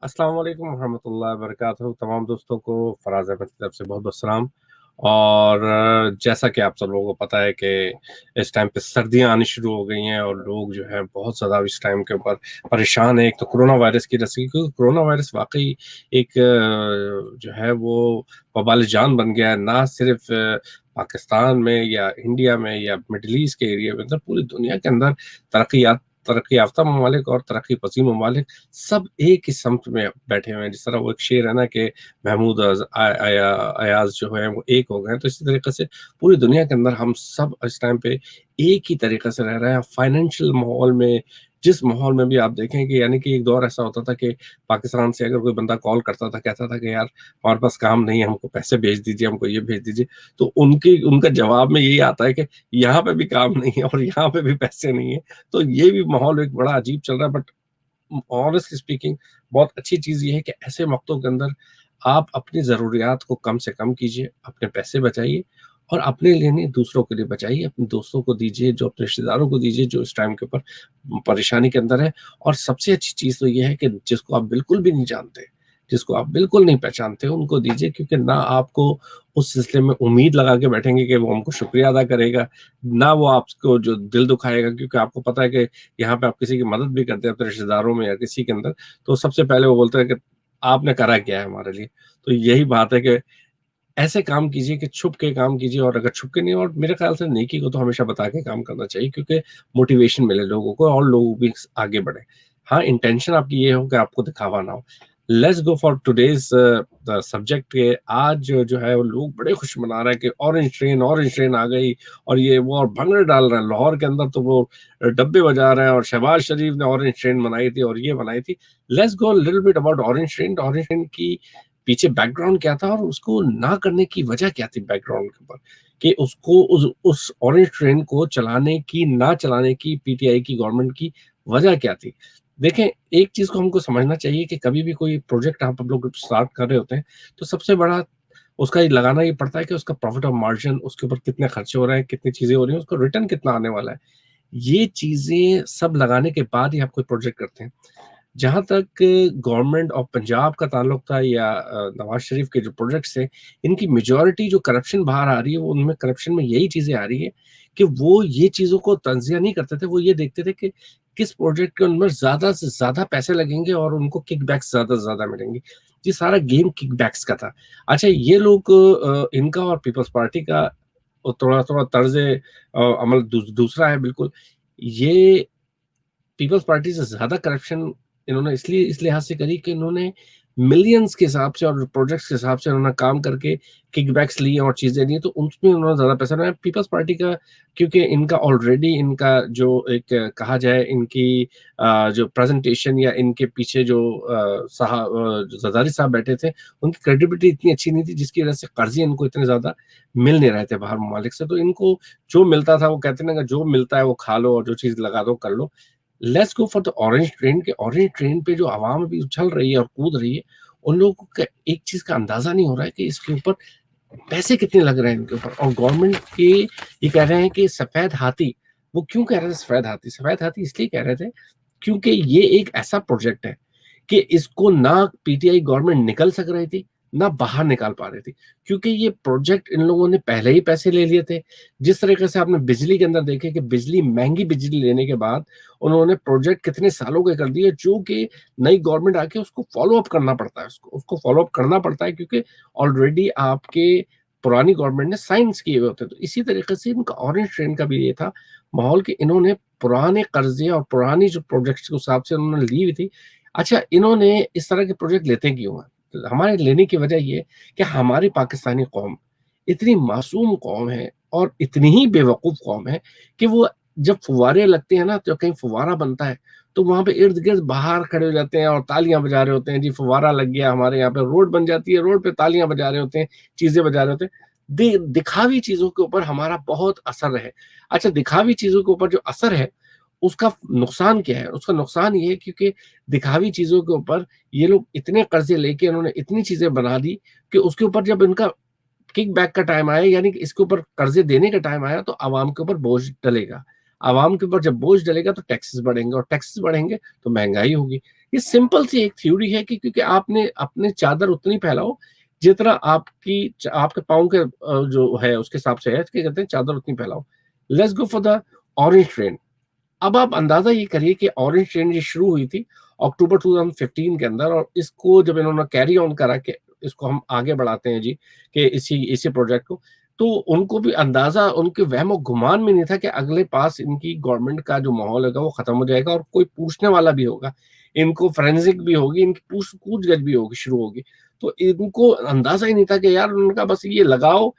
अस्सलाम वालेकुम रहमतुल्लाहि व बरकातहू। तमाम दोस्तों को फराज अहमद की तरफ से बहुत बहुत सलाम। और जैसा कि आप सब लोगों को पता है कि इस टाइम पे सर्दियां आनी शुरू हो गई हैं और लोग जो है बहुत ज़्यादा इस टाइम के ऊपर परेशान है। एक तो कोरोना वायरस की वजह से, क्योंकि कोरोना वायरस वाकई एक जो है वो वबाल जान बन गया है, ना सिर्फ पाकिस्तान में या इंडिया में या मिडल ईस्ट के एरिया में, मतलब पूरी दुनिया के अंदर तरक्की याफ्ता ममालिक और तरक्की पसीन ममालिक सब एक ही सम्त में बैठे हुए हैं। जिस तरह वो एक शेर है ना कि महमूद अयाज जो है वो एक हो गए हैं, तो इसी तरीके से पूरी दुनिया के अंदर हम सब इस टाइम पे एक ही तरीके से रह रहे हैं। फाइनेंशियल माहौल में, जिस माहौल में भी आप देखें कि यानी कि एक दौर ऐसा होता था कि पाकिस्तान से अगर कोई बंदा कॉल करता था, कहता था कि यार हमारे पास काम नहीं है, हमको पैसे भेज दीजिए, हमको ये भेज दीजिए, तो उनका जवाब में यही आता है कि यहाँ पे भी काम नहीं है और यहाँ पे भी पैसे नहीं है। तो ये भी माहौल एक बड़ा अजीब चल रहा है। बट ऑनेस्टली स्पीकिंग बहुत अच्छी चीज़ ये है कि ऐसे वक़्तों के अंदर आप अपनी ज़रूरियात को कम से कम कीजिए, अपने पैसे बचाइए और अपने लिए नहीं दूसरों के लिए बचाइए, अपने दोस्तों को दीजिए, जो अपने रिश्तेदारों को दीजिए जो इस टाइम के ऊपर परेशानी के अंदर है। और सबसे अच्छी चीज़ तो ये है कि जिसको आप बिल्कुल भी नहीं जानते, जिसको आप बिल्कुल नहीं पहचानते उनको दीजिए, क्योंकि ना आपको उस सिलसिले में उम्मीद लगा के बैठेंगे कि वो हमको शुक्रिया अदा करेगा, ना वो आपको जो दिल दुखाएगा, क्योंकि आपको पता है कि यहाँ पे आप किसी की मदद भी करते हैं अपने रिश्तेदारों में या किसी के अंदर, तो सबसे पहले वो बोलते हैं कि आपने करा क्या है हमारे लिए। तो यही बात है कि ऐसे काम कीजिए कि छुप के काम कीजिए, और अगर छुप के नहीं, और मेरे ख्याल से नेकी को तो हमेशा बता के काम करना चाहिए, क्योंकि मोटिवेशन मिले लोगों को और लोग भी आगे बढ़े। हाँ, इंटेंशन आपकी ये हो कि आपको दिखावा ना हो। Let's go for today's subject के। आज जो है वो लोग बड़े खुश मना रहे हैं कि ऑरेंज ट्रेन आ गई और ये वो, और भंगड़े डाल रहे हैं लाहौर के अंदर, तो वो डब्बे बजा रहे हैं और शहबाज शरीफ ने ऑरेंज ट्रेन बनाई थी और ये बनाई थी। Let's go little bit about orange train. Orange train की पीछे बैकग्राउंड क्या था और उसको ना करने की वजह क्या थी बैकग्राउंड के ऊपर, कि उसको उस ऑरेंज ट्रेन को चलाने की, ना चलाने की पीटीआई की गवर्नमेंट की वजह क्या थी। देखें, एक चीज को हमको समझना चाहिए कि कभी भी कोई प्रोजेक्ट आप लोग स्टार्ट कर रहे होते हैं तो सबसे बड़ा उसका ये लगाना ये पड़ता है कि उसका प्रॉफिट ऑफ मार्जिन, उसके ऊपर कितने खर्चे हो रहे हैं, कितनी चीजें हो रही हैं, उसका रिटर्न कितना आने वाला है। ये चीजें सब लगाने के बाद ही आप कोई प्रोजेक्ट करते हैं। जहाँ तक गवर्नमेंट ऑफ पंजाब का ताल्लुक था या नवाज शरीफ के जो प्रोजेक्ट्स हैं, इनकी मेजॉरिटी जो करप्शन बाहर आ रही है, वो उनमें करप्शन में यही चीज़ें आ रही है कि वो ये चीज़ों को तंज़िया नहीं करते थे। वो ये देखते थे कि किस प्रोजेक्ट के अंदर ज़्यादा से ज़्यादा पैसे लगेंगे और उनको किकबैक्स ज़्यादा से ज़्यादा मिलेंगे। ये सारा गेम किकबैक्स का था। अच्छा, ये लोग इनका और पीपल्स पार्टी का थोड़ा-थोड़ा अमल दूसरा है बिल्कुल। ये पीपल्स पार्टी से ज़्यादा करप्शन इन्होंने इसलिए इस लिहाज से करी कि इन्होंने मिलियंस के हिसाब से और प्रोजेक्ट्स के हिसाब से उन्होंने काम करके किकबैक्स लिए और चीज़ें ली, तो उसमें उन्होंने ज़्यादा पैसा बनाया। पीपल्स पार्टी का, क्योंकि इनका ऑलरेडी इनका जो एक कहा जाए इनकी जो प्रेजेंटेशन या इनके पीछे जो जो जरदारी साहब बैठे थे, उनकी क्रेडिबिलिटी इतनी अच्छी नहीं थी, जिसकी वजह से कर्जे इनको इतने ज़्यादा मिल नहीं रहे थे बाहर ममालिक से। तो इनको जो मिलता था, वो कहते हैं ना, जो मिलता है वो खा लो और जो चीज़ लगा दो कर लो। Let's go for the orange train. के ऑरेंज ट्रेन पे जो आवाम अभी उछल रही है और कूद रही है, उन लोगों को एक चीज का अंदाजा नहीं हो रहा है कि इसके ऊपर पैसे कितने लग रहे हैं इनके ऊपर। और गवर्नमेंट के ये कह रहे हैं कि सफेद हाथी, वो क्यों कह रहे थे सफेद हाथी? सफेद हाथी इसलिए कह रहे थे क्योंकि ये एक ऐसा प्रोजेक्ट है कि इसको ना पीटीआई गवर्नमेंट निकल सक रही थी, ना बाहर निकाल पा रही थी, क्योंकि ये प्रोजेक्ट इन लोगों ने पहले ही पैसे ले लिए थे। जिस तरीके से आपने बिजली के अंदर देखे कि बिजली, महंगी बिजली लेने के बाद उन्होंने प्रोजेक्ट कितने सालों के कर दिए, जो कि नई गवर्नमेंट आके उसको फॉलो अप करना पड़ता है, उसको फॉलो अप करना पड़ता है, क्योंकि ऑलरेडी आपके पुरानी गवर्नमेंट ने साइंस किए हुए होते। तो इसी तरीके से इनका ऑरेंज ट्रेन का भी ये था माहौल कि इन्होंने पुराने कर्जे और पुरानी जो प्रोजेक्ट्स के हिसाब से उन्होंने ली हुई थी। अच्छा, इन्होंने इस तरह के प्रोजेक्ट लेते क्यों हैं? तो हमारे लेने की वजह ये कि हमारी पाकिस्तानी कौम इतनी मासूम कौम है और इतनी ही बेवकूफ़ कौम है कि वो जब फुव्वारे लगते हैं ना, तो कहीं फुव्वारा बनता है, तो वहाँ पे इर्द-गिर्द बाहर खड़े हो जाते हैं और तालियाँ बजा रहे होते हैं, जी फुव्वारा लग गया हमारे यहाँ पे, रोड बन जाती है, रोड पे तालियाँ बजा रहे होते हैं, चीज़ें बजा रहे होते हैं। दिखावी चीज़ों के ऊपर हमारा बहुत असर है। अच्छा, दिखावी चीज़ों के ऊपर जो असर है, उसका नुकसान क्या है? उसका नुकसान ये है क्योंकि दिखावी चीज़ों के ऊपर ये लोग इतने कर्ज़े लेके इन्होंने इतनी चीज़ें बना दी कि उसके ऊपर जब इनका किक बैक का टाइम आया, यानी कि इसके ऊपर कर्ज़े देने का टाइम आया, तो आवाम के ऊपर बोझ डलेगा। आवाम के ऊपर जब बोझ डलेगा तो टैक्सेस बढ़ेंगे, और टैक्सेस बढ़ेंगे तो महंगाई होगी। ये सिंपल सी एक थ्योरी है कि क्योंकि आपने अपनी चादर उतनी फैलाओ जितना आपके पाँव के जो है उसके हिसाब से है, क्या कहते हैं, चादर उतनी फैलाओ। Let's go for the orange train. अब आप अंदाजा ये करिए कि ऑरेंज ट्रेन ये शुरू हुई थी अक्टूबर 2015 के अंदर, और इसको जब इन्होंने कैरी ऑन करा के इसको हम आगे बढ़ाते हैं जी, कि इसी इसी प्रोजेक्ट को, तो उनको भी अंदाजा, उनके वहमो गुमान में नहीं था कि अगले पास इनकी गवर्नमेंट का जो माहौल होगा वो खत्म हो जाएगा और कोई पूछने वाला भी होगा, इनको फोरेंसिक भी होगी, इनकी पूछगछ भी होगी, शुरू होगी। तो इनको अंदाजा ही नहीं था कि यार उनका बस ये लगाओ।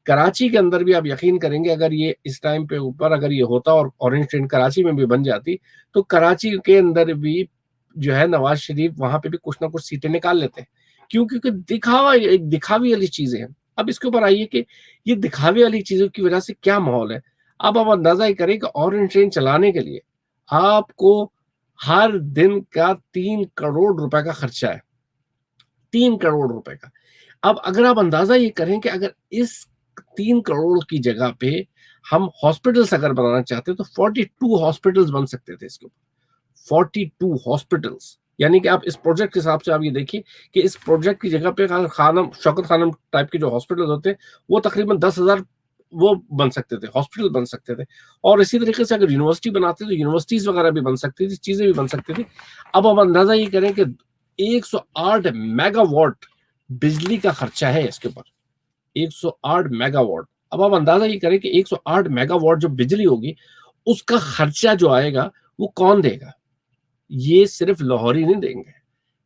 कराची के अंदर भी आप यकीन करेंगे, अगर ये इस टाइम पे ऊपर अगर ये होता और ऑरेंज ट्रेन कराची में भी बन जाती, तो कराची के अंदर भी जो है नवाज शरीफ वहां पे भी कुछ ना कुछ सीटें निकाल लेते हैं। क्यों? क्योंकि दिखावा, एक दिखावी वाली चीजें हैं। अब इसके ऊपर आइए कि ये दिखावे वाली चीजों की वजह से क्या माहौल है। अब आप अंदाजा ही करें कि ऑरेंज ट्रेन चलाने के लिए आपको हर दिन का 3 करोड़ रुपए का खर्चा है, 3 करोड़ रुपए का। अब अगर आप अंदाजा ये करें कि अगर इस 3 करोड़ की जगह पे हम हॉस्पिटल्स अगर बनाना चाहते तो 42 हॉस्पिटल्स बन सकते थे इसके ऊपर, 42 हॉस्पिटल्स। यानी कि आप इस प्रोजेक्ट के हिसाब से आप ये देखिए कि इस प्रोजेक्ट की जगह पे खानम शौकत खानम टाइप के जो हॉस्पिटल होते हैं वो तकरीबन 10,000 वो बन सकते थे, हॉस्पिटल बन सकते थे। और इसी तरीके से अगर यूनिवर्सिटी बनाते तो यूनिवर्सिटीज वगैरह भी बन सकती थी, चीजें भी बन सकती थी। अब आप अंदाजा ये करें कि 108 मेगावाट बिजली का खर्चा है इसके ऊपर, 108 मेगावाट। अब आप अंदाजा ये करें कि 108 मेगावाट जो बिजली होगी उसका खर्चा जो आएगा वो कौन देगा? ये सिर्फ लाहौर ही नहीं देंगे,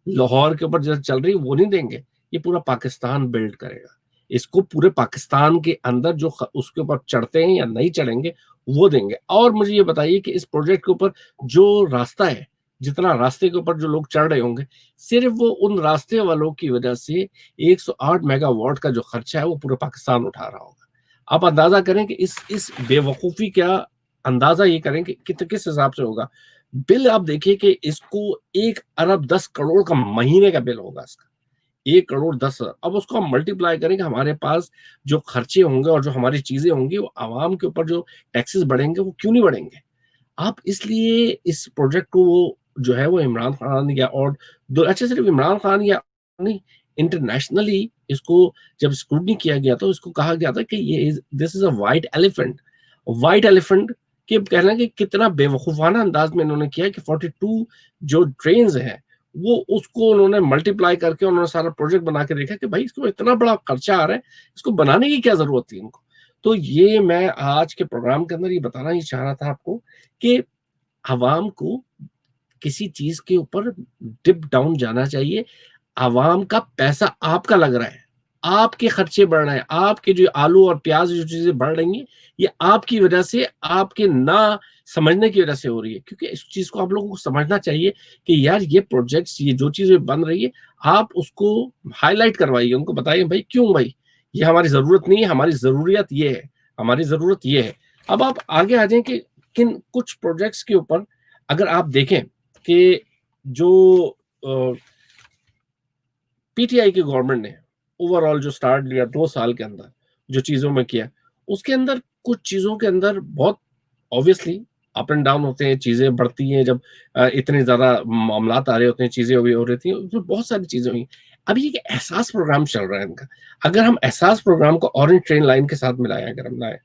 लाहौर के ऊपर जो चल रही वो नहीं देंगे, ये पूरा पाकिस्तान बिल्ड करेगा। इसको पूरे पाकिस्तान के अंदर जो उसके ऊपर चढ़ते हैं या नहीं चढ़ेंगे वो देंगे। और मुझे ये बताइए कि इस प्रोजेक्ट के ऊपर जो रास्ता है, जितना रास्ते के ऊपर जो लोग चढ़ रहे होंगे, सिर्फ वो उन रास्ते वालों की वजह से 108 मेगावाट का जो खर्चा है वो पूरा पाकिस्तान उठा रहा होगा। आप अंदाजा करें कि इस बेवकूफ़ी का अंदाजा ये करें कि किस हिसाब से होगा। बिल आप देखिए कि इसको 1 अरब 10 करोड़ का महीने का बिल होगा इसका, 1 करोड़ 10 अब उसको हम मल्टीप्लाई करें कि हमारे पास जो खर्चे होंगे और जो हमारी चीजें होंगी वो आवाम के ऊपर जो टैक्सेस बढ़ेंगे वो क्यों नहीं बढ़ेंगे। आप इसलिए इस प्रोजेक्ट को वो जो है वो इमरान खान या और दो, अच्छा सिर्फ इमरान खान या नहीं, इंटरनेशनली इसको जब स्क्रूटनी किया गया तो इसको कहा गया था कि ये this is a white elephant. White elephant के कहना कि कितना बेवकूफाना अंदाज में इन्होंने किया कि 42 जो ट्रेन हैं वो उसको उन्होंने मल्टीप्लाई करके उन्होंने सारा प्रोजेक्ट बना के देखा कि भाई इसको इतना बड़ा खर्चा आ रहा है, इसको बनाने की क्या जरूरत थी इनको। तो ये मैं आज के प्रोग्राम के अंदर ये बताना ही चाह रहा था आपको कि आवाम को किसी चीज के ऊपर डिप डाउन जाना चाहिए। आवाम का पैसा आपका लग रहा है, आपके खर्चे बढ़ रहे हैं, आपके जो आलू और प्याज जो चीजें बढ़ रही हैं ये आपकी वजह से, आपके ना समझने की वजह से हो रही है। क्योंकि इस चीज को आप लोगों को समझना चाहिए कि यार ये प्रोजेक्ट्स, ये जो चीजें बन रही है आप उसको हाईलाइट करवाइए, उनको बताइए भाई क्यों, भाई ये हमारी जरूरत नहीं है, हमारी जरूरियत ये है, हमारी जरूरत ये है। अब आप आगे आ जाए कि किन कुछ प्रोजेक्ट्स के ऊपर अगर आप देखें कि जो पीटीआई की गवर्नमेंट ने ओवरऑल जो स्टार्ट लिया 2 साल के अंदर जो चीजों में किया, उसके अंदर कुछ चीजों के अंदर बहुत ऑब्वियसली अप एंड डाउन होते हैं, चीजें बढ़ती हैं जब इतने ज्यादा मामलात आ रहे होते हैं, चीजें भी हो रही थी, उसमें बहुत सारी चीजें हुई। अभी एक एहसास प्रोग्राम चल रहा है इनका, अगर हम एहसास प्रोग्राम को ऑरेंज ट्रेन लाइन के साथ मिलाएं, अगर हम लाए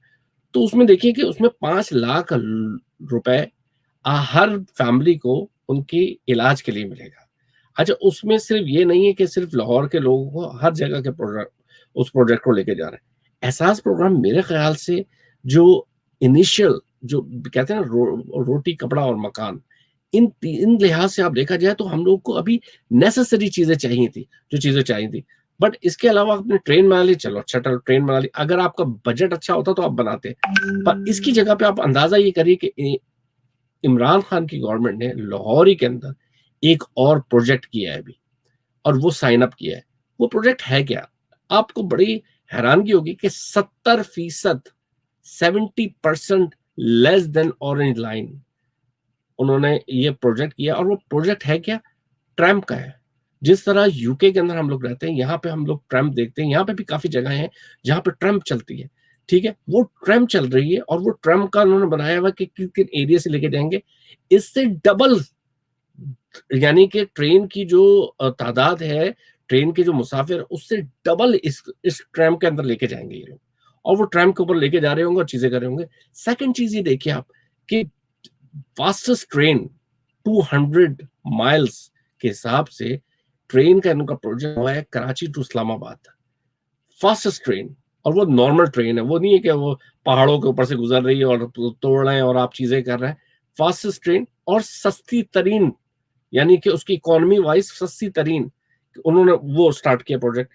तो उसमें देखिए कि उसमें 5 लाख रुपए हर फैमिली को उनके इलाज के लिए मिलेगा। अच्छा, उसमें सिर्फ ये नहीं है कि सिर्फ लाहौर के लोगों को, हर जगह के प्रोजेक्ट उस प्रोजेक्ट को लेके जा रहे हैं। एहसास प्रोग्राम मेरे ख्याल से जो इनिशियल जो कहते हैं ना रोटी कपड़ा और मकान, इन लिहाज से आप देखा जाए तो हम लोग को अभी नेसेसरी चीजें चाहिए थी, जो चीजें चाहिए थी। बट इसके अलावा आपने ट्रेन बना ली, चलो अच्छा, ट्रेन बना ली, अगर आपका बजट अच्छा होता तो आप बनाते। पर इसकी जगह पे आप अंदाजा ये करिए कि इमरान खान की गवर्नमेंट ने लाहौर ही के अंदर एक और प्रोजेक्ट किया है अभी, और वो साइन अप किया है। वो प्रोजेक्ट है क्या? आपको बड़ी हैरानगी होगी कि 70%, 70% लेस देन ऑरेंज लाइन उन्होंने ये प्रोजेक्ट किया। और वो प्रोजेक्ट है क्या? ट्रैम का है। जिस तरह यूके के अंदर हम लोग रहते हैं, यहाँ पे हम लोग ट्रैम देखते हैं, यहाँ पे भी काफी जगह हैं जहाँ पे ट्रैम चलती है। ठीक है, वो ट्रैम चल रही है और वो ट्रैम का उन्होंने बनाया हुआ कि किन किन एरिया से लेके जाएंगे, इससे डबल, यानी कि ट्रेन की जो तादाद है, ट्रेन के जो मुसाफिर, उससे डबल इस ट्रैम के अंदर लेके जाएंगे ये लोग, और वो ट्रैम के ऊपर लेके जा रहे होंगे और चीजें कर रहे होंगे। सेकंड चीज ये देखिए आप कि फास्टेस्ट ट्रेन 200 माइल्स के हिसाब से ट्रेन का इनका प्रोजेक्ट हुआ है Karachi to Islamabad, fastest train. और वो नॉर्मल ट्रेन है, वो नहीं है कि वो पहाड़ों के ऊपर से गुजर रही है और तोड़ रहे हैं और आप चीजें कर रहे हैं। फास्टेस्ट ट्रेन और सस्ती तरीन, यानी कि उसकी इकोनॉमी वाइज सस्ती तरीन, उन्होंने वो स्टार्ट किया project.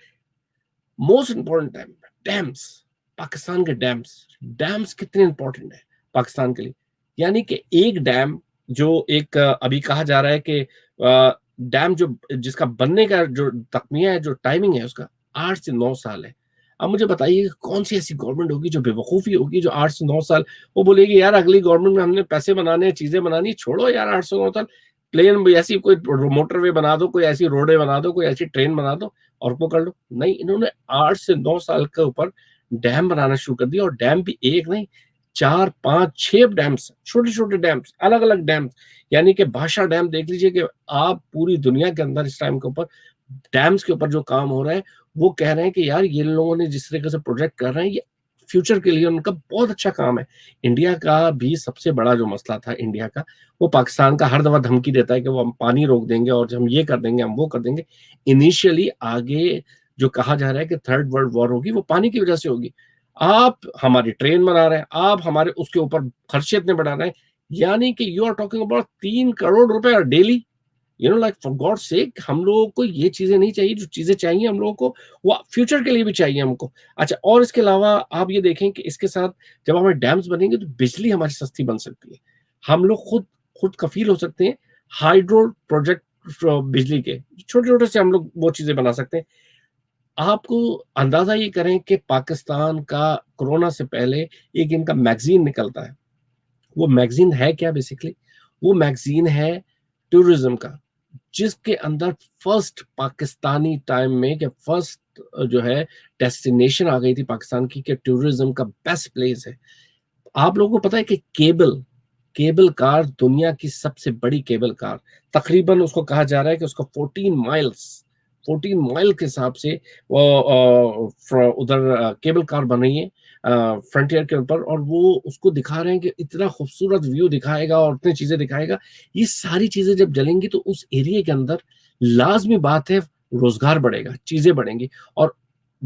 Most important time, dams, Pakistan के डैम्स, डैम्स कितने इंपॉर्टेंट है पाकिस्तान के लिए। यानी कि एक डैम जो एक अभी कहा जा रहा है कि डैम जो जिसका बनने का जो तखमिया है, जो टाइमिंग है उसका 8 से 9 साल है। अब मुझे बताइए कौन सी ऐसी गवर्नमेंट होगी जो बेवकूफ़ी होगी जो 8 से 9 साल वो बोलेगी यार अगली गवर्नमेंट में हमने पैसे बनाने, चीजें बनानी, छोड़ो यार 8 से 9 साल, प्लेन ऐसी कोई मोटरवे बना दो, कोई ऐसी रोडे बना दो, कोई ऐसी ट्रेन बना दो और वो कर लो। नहीं, इन्होंने 8 से 9 साल के ऊपर डैम बनाना शुरू कर दिया, और डैम भी एक नहीं, 4 5 6 डैम्स, छोटे छोटे डैम्स, अलग अलग डैम्स। यानी कि भाषा डैम देख लीजिए कि आप पूरी दुनिया के अंदर इस टाइम के ऊपर डैम्स के ऊपर जो काम हो रहा है, वो कह रहे हैं कि यार ये लोगों ने जिस तरीके से प्रोजेक्ट कर रहे हैं ये फ्यूचर के लिए उनका बहुत अच्छा काम है। इंडिया का भी सबसे बड़ा जो मसला था इंडिया का, वो पाकिस्तान का हर दफा धमकी देता है कि वो हम पानी रोक देंगे और हम ये कर देंगे, हम वो कर देंगे। इनिशियली आगे जो कहा जा रहा है कि थर्ड वर्ल्ड वॉर होगी, वो पानी की वजह से होगी। आप हमारी ट्रेन बना रहे हैं, आप हमारे उसके ऊपर खर्चे इतने बढ़ा रहे हैं, यानी कि you are talking about 3 crore रुपए daily. Like for God sake, हम लोगों को ये चीजें नहीं चाहिए, जो चीजें चाहिए हम लोगों को वो फ्यूचर के लिए भी चाहिए हमको। अच्छा, और इसके अलावा आप ये देखें कि इसके साथ जब हमारे डैम्स बनेंगे तो बिजली हमारी सस्ती बन सकती है, हम लोग खुद खुद कफील हो सकते हैं। हाइड्रो प्रोजेक्ट बिजली के छोटे छोटे से हम लोग वो चीजें बना सकते हैं। आपको अंदाजा ये करें कि पाकिस्तान का कोरोना से पहले एक इनका मैगजीन निकलता है, वो मैगजीन है क्या बेसिकली, वो मैगजीन है टूरिज्म का, जिसके अंदर फर्स्ट पाकिस्तानी टाइम में कि फर्स्ट जो है डेस्टिनेशन आ गई थी पाकिस्तान की कि टूरिज्म का बेस्ट प्लेस है। आप लोगों को पता है कि केबल केबल कार, दुनिया की सबसे बड़ी केबल कार, तकरीबन उसको कहा जा रहा है कि उसका 14 माइल के हिसाब से वो उधर केबल कार बन रही है फ्रंटियर के ऊपर, और वो उसको दिखा रहे हैं कि इतना खूबसूरत व्यू दिखाएगा और इतनी चीजें दिखाएगा। ये सारी चीजें जब जलेंगी तो उस एरिया के अंदर लाजमी बात है रोजगार बढ़ेगा, चीजें बढ़ेंगी। और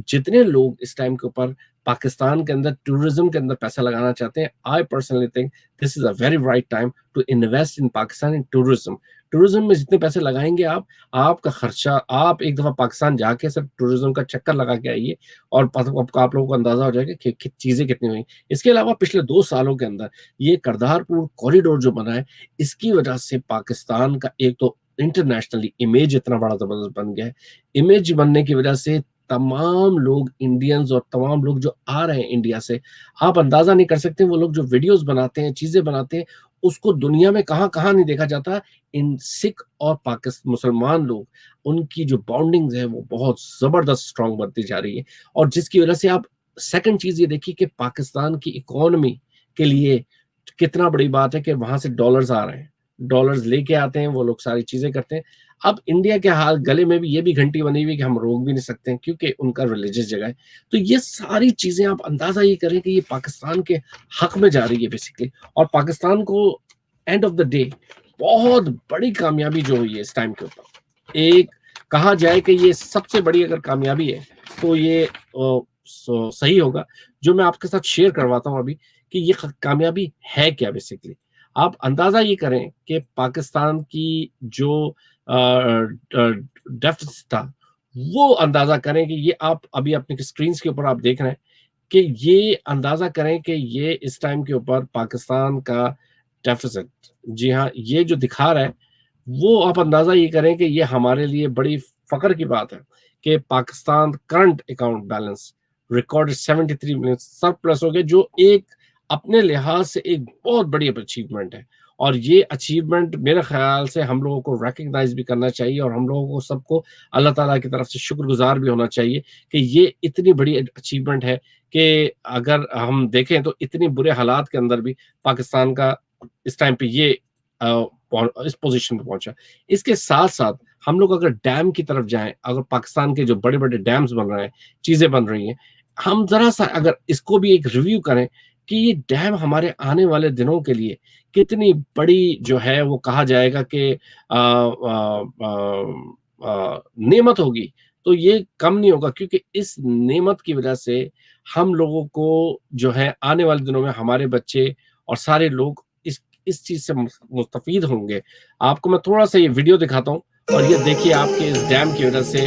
जितने लोग इस टाइम के ऊपर पाकिस्तान के अंदर टूरिज्म के अंदर पैसा लगाना चाहते हैं, I personally think this is a very right time to invest in Pakistan in tourism. Tourism में जितने पैसे लगाएंगे आप, आपका खर्चा, आप एक दफा पाकिस्तान जाके सिर्फ टूरिज्म का चक्कर लगा के आइए और आप लोगों को अंदाजा हो जाएगा कि चीजें कितनी हुई। इसके अलावा पिछले 2 सालों के अंदर ये करतारपुर कॉरिडोर जो बना है, इसकी वजह से पाकिस्तान का एक तो इंटरनेशनली इमेज इतना बड़ा जबरदस्त बन गया है। इमेज बनने की वजह से तमाम लोग इंडियंस और तमाम लोग जो आ रहे हैं इंडिया से, आप अंदाजा नहीं कर सकते वो लोग जो वीडियोस बनाते हैं, चीजें बनाते हैं, उसको दुनिया में कहां कहां नहीं देखा जाता। इन सिख और पाकिस्तान मुसलमान लोग, उनकी जो बॉन्डिंग्स है वो बहुत जबरदस्त स्ट्रांग बनती जा रही है। और जिसकी वजह से आप सेकंड चीज ये देखिए कि पाकिस्तान की इकोनॉमी के लिए कितना बड़ी बात है कि वहां से डॉलर्स आ रहे हैं, डॉलर्स लेके आते हैं वो लोग, सारी चीजें करते हैं। अब इंडिया के हाल गले में भी ये भी घंटी बनी हुई है कि हम रोक भी नहीं सकते हैं क्योंकि उनका रिलीजियस जगह है। तो ये सारी चीजें आप अंदाजा ये करें कि ये पाकिस्तान के हक में जा रही है बेसिकली, और पाकिस्तान को एंड ऑफ द डे बहुत बड़ी कामयाबी जो हुई है इस टाइम के ऊपर, एक कहा जाए कि ये सबसे बड़ी अगर कामयाबी है तो ये सही होगा। जो मैं आपके साथ शेयर करवाता हूँ अभी कि ये कामयाबी है क्या बेसिकली। आप अंदाजा ये करें कि पाकिस्तान की जो डेफिसिट था, वो अंदाजा करें कि ये आप अभी अपने स्क्रीन के ऊपर आप देख रहे हैं कि ये अंदाजा करें कि ये इस टाइम के ऊपर पाकिस्तान का डेफिसिट, जी हाँ, ये जो दिखा रहा है वो आप अंदाजा ये करें कि ये हमारे लिए बड़ी फख्र की बात है कि Pakistan current account balance recorded 73 million surplus हो गया, जो एक अपने लिहाज से एक बहुत बड़ी अचीवमेंट है। और ये अचीवमेंट मेरे ख्याल से हम लोगों को रिकग्नाइज भी करना चाहिए और हम लोगों को सबको अल्लाह ताला की तरफ से शुक्रगुजार भी होना चाहिए कि ये इतनी बड़ी अचीवमेंट है कि अगर हम देखें तो इतनी बुरे हालात के अंदर भी पाकिस्तान का इस टाइम पे ये इस पोजीशन पे पहुंचा। इसके साथ साथ हम लोग अगर डैम की तरफ जाएं, अगर पाकिस्तान के जो बड़े बड़े डैम्स बन रहे हैं, चीजें बन रही हैं, हम जरा सा अगर इसको भी एक रिव्यू करें कि ये डैम हमारे आने वाले दिनों के लिए कितनी बड़ी जो है वो कहा जाएगा कि नेमत होगी, तो ये कम नहीं होगा, क्योंकि इस नेमत की वजह से हम लोगों को जो है आने वाले दिनों में हमारे बच्चे और सारे लोग इस चीज से मुस्तफीद होंगे। आपको मैं थोड़ा सा ये वीडियो दिखाता हूँ और ये देखिए आपके इस डैम की वजह से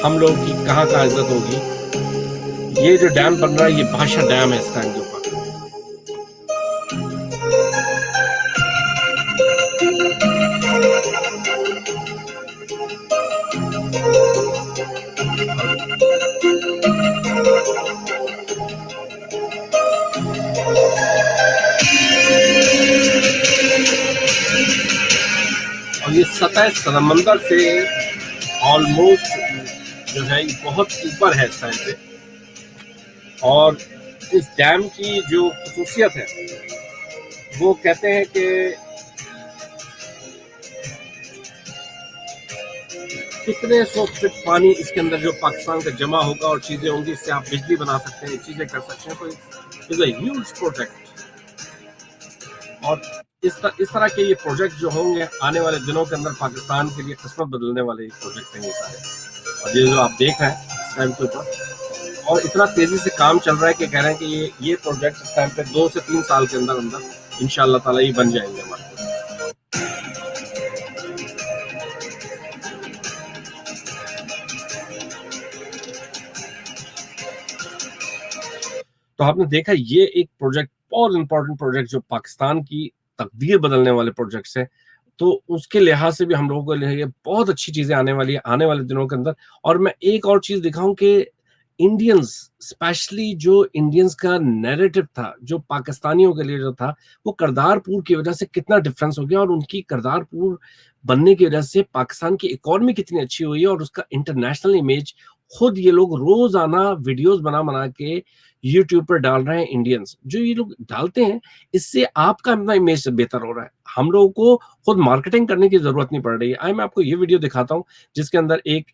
हम लोग की कहाँ कहाँ इज्जत होगी। ये जो डैम बन रहा है ये भाषा डैम है इस टाइम के ऊपर। और ये सतह समंदर से ऑलमोस्ट जो है ये बहुत ऊपर है इस टाइम पे। और इस डैम की जो खसूसियत है वो कहते हैं कि कितने सौ फीट पानी इसके अंदर जो पाकिस्तान का जमा होगा और चीजें होंगी, इससे आप बिजली बना सकते हैं, चीजें कर सकते हैं। तो इट्स अ ह्यूज प्रोजेक्ट। और इस तरह के ये प्रोजेक्ट जो होंगे आने वाले दिनों के अंदर पाकिस्तान के लिए किस्मत बदलने वाले प्रोजेक्ट हैं ये सारे। और ये जो आप देख रहे हैं इस टाइम के ऊपर, और इतना तेजी से काम चल रहा है कि कह रहे हैं कि ये प्रोजेक्ट इस टाइम पे 2 से 3 साल के अंदर अंदर इंशाअल्लाह ताला ये बन जाएंगे हमारे। तो आपने देखा ये एक प्रोजेक्ट बहुत इंपॉर्टेंट प्रोजेक्ट जो पाकिस्तान की तकदीर बदलने वाले प्रोजेक्ट्स हैं, तो उसके लिहाज से भी हम लोगों के लिए बहुत अच्छी चीजें आने वाली है आने वाले दिनों के अंदर। और मैं एक और चीज दिखाऊं कि इंडियंस, स्पेशली जो इंडियंस का नैरेटिव था, जो पाकिस्तानियों के लिए जो था, वो करतारपुर की वजह से कितना डिफरेंस हो गया। और उनकी करतारपुर बनने की वजह से पाकिस्तान की इकोनॉमी कितनी अच्छी हुई है और उसका इंटरनेशनल इमेज खुद ये लोग रोजाना वीडियोस बना बना के यूट्यूब पर डाल रहे हैं। इंडियंस जो ये लोग डालते हैं, इससे आपका अपना इमेज बेहतर हो रहा है। हम लोगों को खुद मार्केटिंग करने की जरूरत नहीं पड़ रही है। आई मैं आपको ये वीडियो दिखाता हूँ जिसके अंदर एक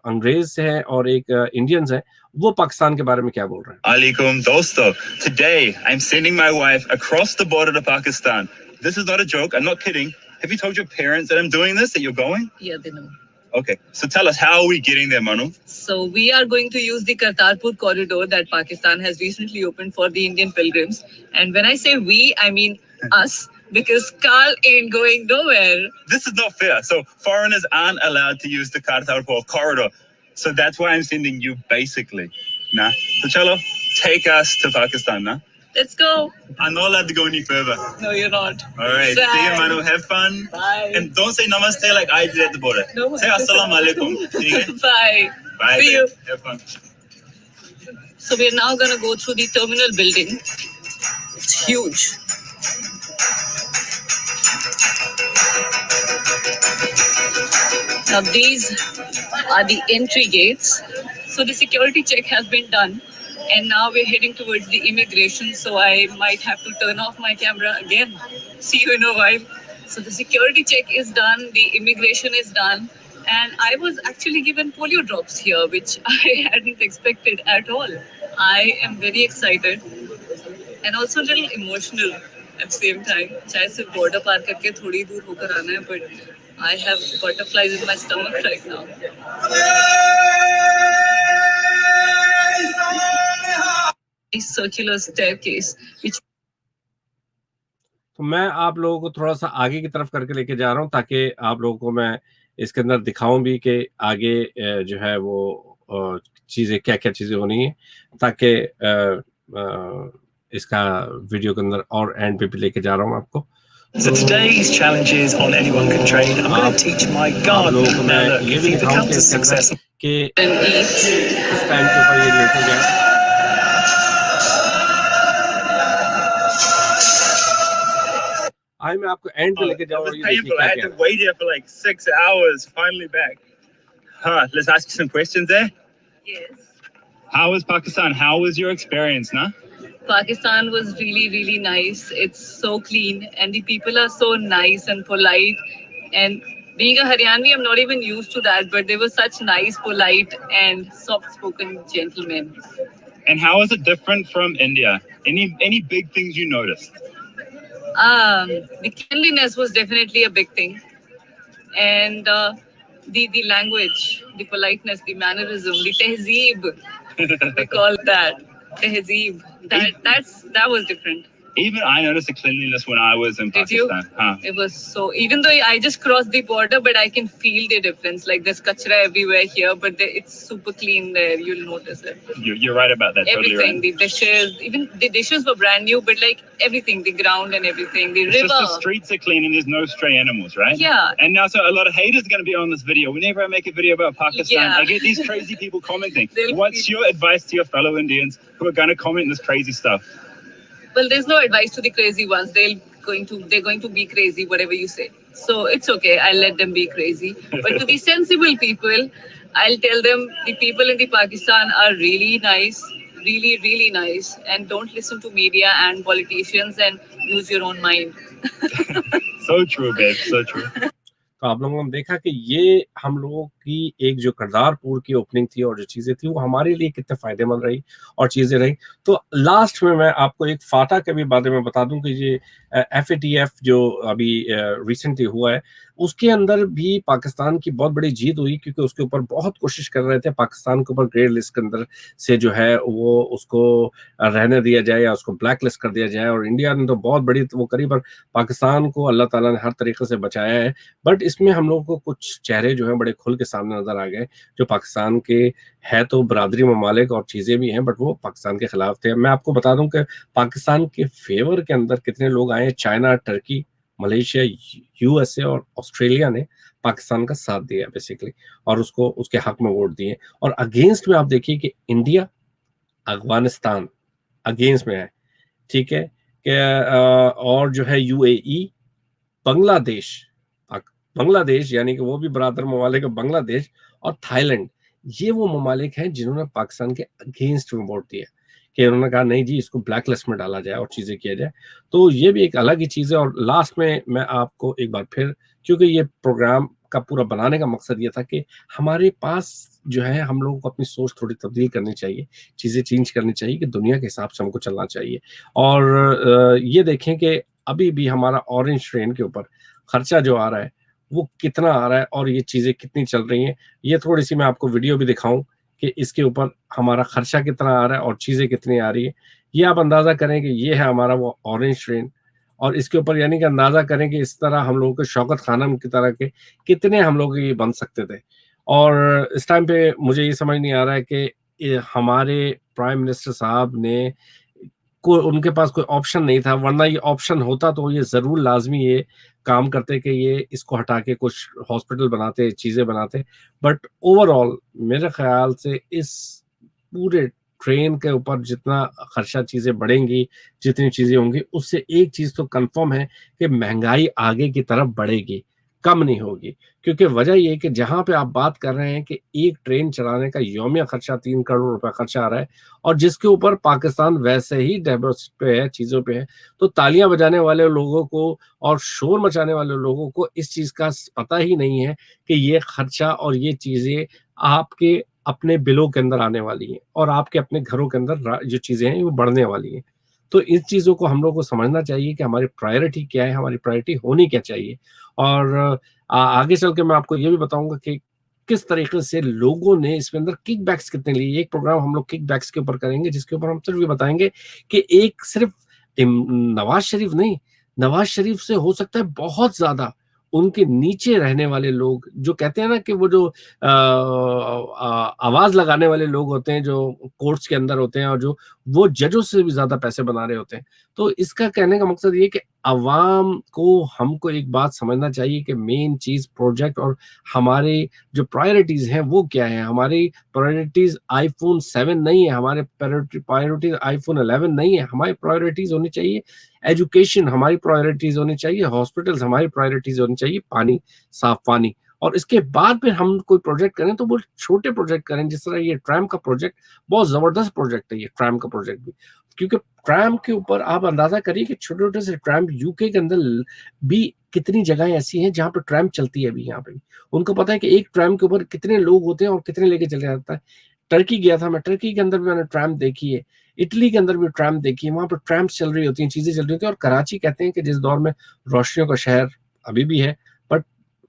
अंग्रेज है और एक इंडियंस है, वो पाकिस्तान के बारे में क्या बोल रहे हैं। Alaikum dosto. Today I'm sending my wife across the border to Pakistan. This is not a joke. I'm not kidding. Have you told your parents that I'm doing this, that you're going? Yeah, they know. Okay, so tell us, how are we getting there, Manu? So we are going to use the Kartarpur corridor that Pakistan has recently opened for the Indian pilgrims. And when I say we, I mean us, because Carl ain't going nowhere. This is not fair. So foreigners aren't allowed to use the Kartarpur corridor. So that's why I'm sending you, basically. Nah. So chalo, take us to Pakistan, nah? Let's go. I'm not allowed to go any further. No, you're not. All right. Bye. See you, Manu. Have fun. Bye. And don't say namaste like I did at the border. No. Say assalamu alaikum. Bye. Bye. See you. Have fun. So we're now going to go through the terminal building. It's huge. Now these are the entry gates. So the security check has been done. And now we're heading towards the immigration, so I might have to turn off my camera again. See you in a while. So the security check is done, the immigration is done, and I was actually given polio drops here, which I hadn't expected at all. I am very excited and also a little emotional at the same time. चाहे सिर्फ border पार करके थोड़ी दूर होकर आना है, but I have butterflies in my stomach right now. Circular staircase which तो मैं आप लोगों को थोड़ा सा आगे की तरफ करके लेके जा रहा हूँ ताकि आप लोगों को मैं इसके अंदर दिखाऊं भी कि आगे जो है वो चीजें क्या क्या चीजें होनी है, ताकि इसका वीडियो के अंदर और एंड पे भी लेके जा रहा हूँ आपको। So today's challenge is on anyone can train. I'm going to teach my gardener. Now look, if he becomes a success, कि इस टाइम के ऊपर ये लेके गया। भाई मैं आपको एंड पे लेके It जाऊँ was और ये देखिए painful. I क्या had क्या to wait here for like 6 hours. Finally back. Let's ask you some questions there. Yes. How was Pakistan? How was your experience, nah? Pakistan was really, really nice. It's so clean, and the people are so nice and polite. And being a Haryanvi, I'm not even used to that, but they were such nice, polite, and soft-spoken gentlemen. And how is it different from India? Any big things you noticed? The cleanliness was definitely a big thing, and the language, the politeness, the mannerism, the tehzeeb, we call that tehzeeb. That was different. Even I noticed the cleanliness when I was in Did you? Pakistan. Huh. It was so. Even though I just crossed the border, but I can feel the difference. Like there's kachra everywhere here, but it's super clean there. You'll notice it. You're right about that. Totally Everything, right. the dishes, even the dishes were brand new, but like everything, the ground and everything, the It's river. just the streets are clean and there's no stray animals, right? Yeah. And now, so a lot of haters are going to be on this video. Whenever I make a video about Pakistan, Yeah. I get these crazy people commenting. They'll What's be- your advice to your fellow Indians who are going to comment this crazy stuff? Well, there's no advice to the crazy ones. They're going to be crazy, whatever you say. So it's okay. I'll let them be crazy. But to the sensible people, I'll tell them the people in the Pakistan are really nice, really, really nice, and don't listen to media and politicians and use your own mind. So true, babe. So true. तो आप लोगों ने देखा कि ये हम लोगों की एक जो करतारपुर की ओपनिंग थी और जो चीजें थी वो हमारे लिए कितने फायदेमंद रही और चीजें रही। तो लास्ट में मैं आपको एक फाटा के भी बारे में बता दूं कि ये FATF जो अभी रिसेंटली हुआ है उसके अंदर भी पाकिस्तान की बहुत बड़ी जीत हुई, क्योंकि उसके ऊपर बहुत कोशिश कर रहे थे पाकिस्तान के ऊपर ग्रे लिस्ट के अंदर से जो है वो उसको रहने दिया जाए या उसको ब्लैक लिस्ट कर दिया जाए। और इंडिया ने तो बहुत बड़ी वो करी, पर पाकिस्तान को अल्लाह ताला ने हर तरीके से बचाया है। बट इसमें हम लोगों को कुछ चेहरे जो हैं बड़े खुल के सामने नजर आ गए, जो पाकिस्तान के है तो बरादरी ममालिक और चीजें भी हैं, बट वो पाकिस्तान के खिलाफ थे। मैं आपको बता दूं कि पाकिस्तान के फेवर के अंदर कितने लोग आए। चाइना, टर्की, मलेशिया, USA और ऑस्ट्रेलिया ने पाकिस्तान का साथ दिया बेसिकली, और उसको उसके हक में वोट दिए। और अगेंस्ट में आप देखिए कि इंडिया, अफगानिस्तान अगेंस्ट में है, ठीक है, कि और जो है UAE, बांग्लादेश यानी कि वो भी बरादर ममालिक है, बांग्लादेश और थाईलैंड, ये वो ममालिक हैं जिन्होंने पाकिस्तान के अगेंस्ट में वोट दिया, कि उन्होंने कहा नहीं जी इसको ब्लैक लिस्ट में डाला जाए और चीजें किया जाए। तो ये भी एक अलग ही चीज है। और लास्ट में मैं आपको एक बार फिर, क्योंकि ये प्रोग्राम का पूरा बनाने का मकसद ये था कि हमारे पास जो है हम लोगों को अपनी सोच थोड़ी तब्दील करनी चाहिए, चीजें चेंज करनी चाहिए, कि दुनिया के हिसाब से हमको चलना चाहिए। और ये देखें कि अभी भी हमारा ऑरेंज ट्रेन के ऊपर खर्चा जो आ रहा है वो कितना आ रहा है और ये चीजें कितनी चल रही हैं। ये थोड़ी सी मैं आपको वीडियो भी दिखाऊं कि इसके ऊपर हमारा खर्चा कितना आ रहा है और चीजें कितनी आ रही है। ये आप अंदाजा करें कि ये है हमारा वो ऑरेंज ट्रेन, और इसके ऊपर यानी कि अंदाजा करें कि इस तरह हम लोगों के शौकत खानम की तरह के कितने हम लोग ये बन सकते थे। और इस टाइम पे मुझे ये समझ नहीं आ रहा है कि हमारे प्राइम मिनिस्टर साहब ने उनके पास कोई ऑप्शन नहीं था, वरना ये ऑप्शन होता तो ये जरूर लाजमी ये काम करते कि ये इसको हटा के कुछ हॉस्पिटल बनाते, चीजें बनाते। बट ओवरऑल मेरे ख्याल से इस पूरे ट्रेन के ऊपर जितना खर्चा चीजें बढ़ेंगी, जितनी चीजें होंगी, उससे एक चीज तो कंफर्म है कि महंगाई आगे की तरफ बढ़ेगी, कम नहीं होगी। क्योंकि वजह ये है कि जहां पे आप बात कर रहे हैं कि एक ट्रेन चलाने का यौमिया खर्चा 3 करोड़ रुपए खर्चा आ रहा है, और जिसके ऊपर पाकिस्तान वैसे ही डेवलप पे है, चीजों पे है, तो तालियां बजाने वाले लोगों को और शोर मचाने वाले लोगों को इस चीज का पता ही नहीं है कि ये खर्चा और ये चीजें आपके अपने बिलों के अंदर आने वाली हैं और आपके अपने घरों के अंदर जो चीजें हैं वो बढ़ने वाली हैं। तो इस चीजों को हम लोग को समझना चाहिए कि हमारी प्रायोरिटी क्या है, हमारी प्रायोरिटी होनी क्या चाहिए। और आगे चल के मैं आपको ये भी बताऊंगा कि किस तरीके से लोगों ने इसके अंदर किकबैक्स कितने लिए। एक प्रोग्राम हम लोग किकबैक्स के ऊपर करेंगे, जिसके ऊपर हम सिर्फ ये बताएंगे कि एक सिर्फ नवाज शरीफ नहीं, नवाज शरीफ से हो सकता है बहुत ज्यादा उनके नीचे रहने वाले लोग, जो कहते हैं ना कि वो जो आवाज लगाने वाले लोग होते हैं, जो कोर्ट्स के अंदर होते हैं और जो वो जजों से भी ज्यादा पैसे बना रहे होते हैं। तो इसका कहने का मकसद ये कि अवाम को हमको एक बात समझना चाहिए कि मेन चीज प्रोजेक्ट और हमारे जो प्रायोरिटीज हैं वो क्या है। हमारी प्रायोरिटीज iPhone 7 नहीं है, हमारे प्रायोरिटीज iPhone 11 नहीं है। हमारी प्रायोरिटीज होनी चाहिए एजुकेशन हमारी प्रायोरिटीज होनी चाहिए, हॉस्पिटल्स हमारी प्रायोरिटीज होनी चाहिए, पानी, साफ पानी। और इसके बाद फिर हम कोई प्रोजेक्ट करें तो वो छोटे प्रोजेक्ट करें, जिस तरह ये ट्रैम का प्रोजेक्ट बहुत जबरदस्त प्रोजेक्ट है, ये ट्रैम का प्रोजेक्ट भी, क्योंकि ट्रैम के ऊपर आप अंदाजा करिए कि छोटे छोटे से ट्रैम यूके के अंदर भी कितनी जगह ऐसी हैं जहां पर ट्रैम चलती है अभी यहाँ पे भी। उनको पता है कि एक ट्रैम के ऊपर कितने लोग होते हैं और कितने लेके चले जाता है। टर्की गया था मैं, टर्की के अंदर भी मैंने ट्रैम देखी है, इटली के अंदर भी ट्रैम देखी है, वहां पर ट्रैम्स चल रही होती हैं, चीजें चल रही होती हैं। और कराची कहते हैं कि जिस दौर में रोशनियों का शहर अभी भी है, but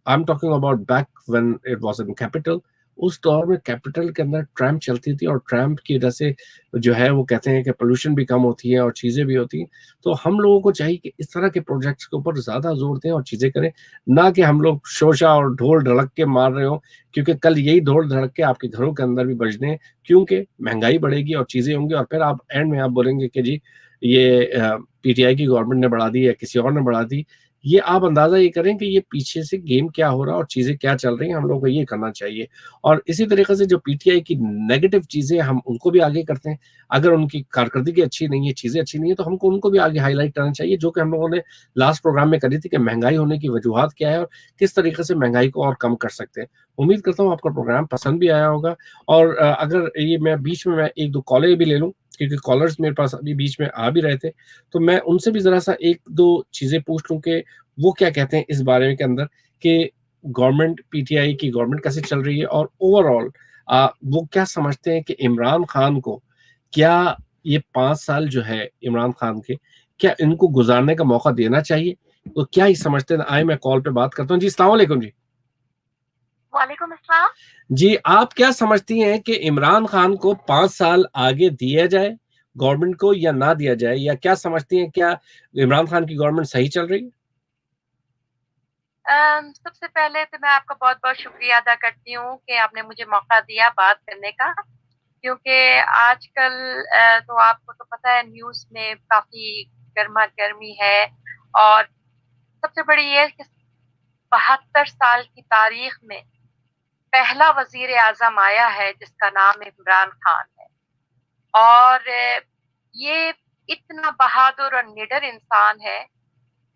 I am talking about back when it was in capital, उस दौर में कैपिटल के अंदर ट्रैम चलती थी, और ट्रैम की वजह से जो है वो कहते हैं कि पोल्यूशन भी कम होती है और चीजें भी होती हैं। तो हम लोगों को चाहिए कि इस तरह के प्रोजेक्ट्स के ऊपर ज्यादा जोर दें और चीजें करें, ना कि हम लोग शोशा और ढोल ढड़क के मार रहे हो, क्योंकि कल यही ढोल ढड़क के आपके घरों के अंदर भी बजने हैं, क्योंकि महंगाई बढ़ेगी और चीजें होंगी, और फिर आप एंड में आप बोलेंगे कि जी ये पीटीआई की गवर्नमेंट ने बढ़ा दी या किसी और ने बढ़ा दी। ये आप अंदाजा ये करें कि ये पीछे से गेम क्या हो रहा है और चीजें क्या चल रही हैं, हम लोगों को ये करना चाहिए। और इसी तरीके से जो पीटीआई की नेगेटिव चीजें हम उनको भी आगे करते हैं, अगर उनकी कारकर्दगी अच्छी नहीं है, चीजें अच्छी नहीं है, तो हमको उनको भी आगे हाईलाइट करना चाहिए, जो कि हम लोगों ने लास्ट प्रोग्राम में करी थी कि महंगाई होने की वजूहत क्या है और किस तरीके से महंगाई को और कम कर सकते हैं। उम्मीद करता हूँ आपका प्रोग्राम पसंद भी आया होगा। और अगर ये मैं बीच में मैं एक दो कॉलर भी ले लूँ, क्योंकि कॉलर्स मेरे पास अभी बीच में आ भी रहे थे, तो मैं उनसे भी जरा सा एक दो चीजें पूछ लूं कि वो क्या कहते हैं इस बारे में के अंदर, कि गवर्नमेंट, पीटीआई की गवर्नमेंट कैसे चल रही है, और ओवरऑल वो क्या समझते हैं कि इमरान खान को क्या ये 5 साल जो है इमरान खान के, क्या इनको गुजारने का मौका देना चाहिए, तो क्या ही समझते हैं। आए मैं कॉल पे बात करता हूँ जी। अस्सलाम वालेकुम जी। वालेकुम अस्सलाम। जी, आप क्या समझती हैं कि इमरान खान को 5 साल आगे दिया जाए गवर्नमेंट को या ना दिया जाए, या क्या समझती हैं, क्या इमरान खान की गवर्नमेंट सही चल रही है? सबसे पहले तो मैं आपका बहुत-बहुत शुक्रिया अदा करती हूँ कि आपने मुझे मौका दिया बात करने का, क्योंकि आजकल तो आपको तो पता है न्यूज़ में काफ़ी गरमा-गर्मी है, और सबसे बड़ी ये है कि 72 साल की तारीख में पहला वज़ीर-ए-आज़म आया है जिसका नाम इमरान खान है। और ये इतना बहादुर और निडर इंसान है